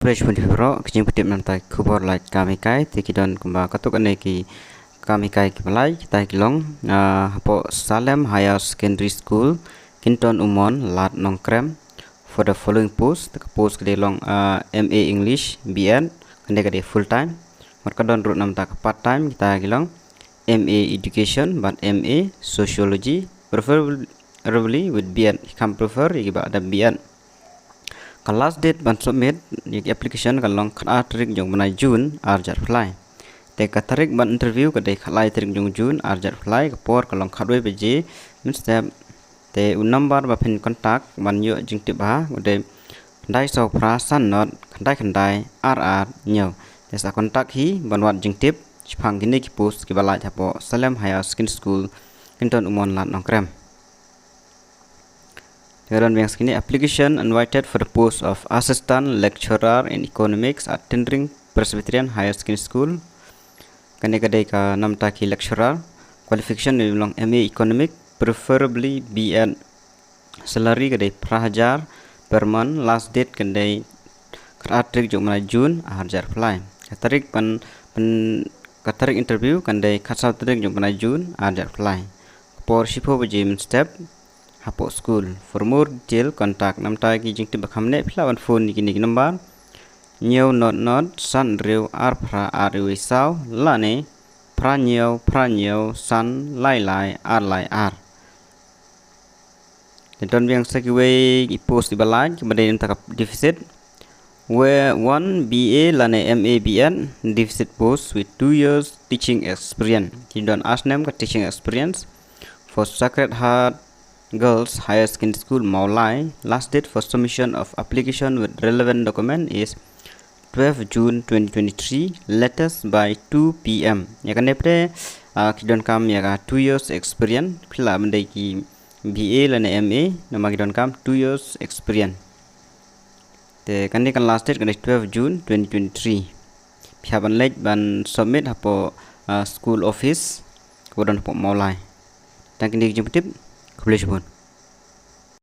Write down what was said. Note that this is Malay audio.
Fresh pun dihero kijing petip nantai KHUBOR Laitkam Hikai tikidon kumba katuk ane ki kami hikai ki balai kita kilong hapo Salem Higher Secondary School Kinton Umon Lat Nongkrem for the following post the post kede long MA English BN kende kede full time markadon root nam tak part time kita kilong MA Education but MA Sociology preferably with BN kam prefer iba ada BN. Kalau last date ban submit di application kalong kata tarik jong banai June arjat apply. Teka tarik ban interview kadai khalai tarik jong June arjat apply kapor kalong KAWEI beje min step te un number ba pin kontak ban yo jing tiba kadai kandai so prasan not kandai RR nyo. Desa kontak hi ban wat jing tip chipang gini ki post ki balai hapo Salem Higher Secondary School Kinton Umon Lat Nongkrem. Heran yang sekini application invited for the post of assistant lecturer in economics at Tendring Presbyterian Higher Secondary School. Kane kadai ka nam taki lecturer qualification ni long MA economic preferably BN salary kadai prahajar per month last date kadai katarik jok mana June harjar apply. Katarik interview kadai kasau tarik jok mana June harjar apply. Por shipo bejim step hapo school. For more detail contact nam tagi jing tiba kamne pilawan phone ni kini number nyau not san reu ar pra arwe sau lane pra nyau san lai ar ar. Dan yang sekiwe post di balai kemudian tak deficit where 1 BA lane MA BN deficit post with 2 years teaching experience. Kidon asnem ka teaching experience for Sacred Heart Girls Higher Secondary School Maulai. Last date for submission of application with relevant document is 12 June 2023 latest by 2 PM. Ya kan depre kidon kam ya 2 years experience pila mendai ki BA lane MA nama kidon kam 2 years experience. Te kan last date kan 12 June 2023. Pihak ban late ban submit hapo school office kudon hapo Maulai. Dan kini jemput KAWEI pun.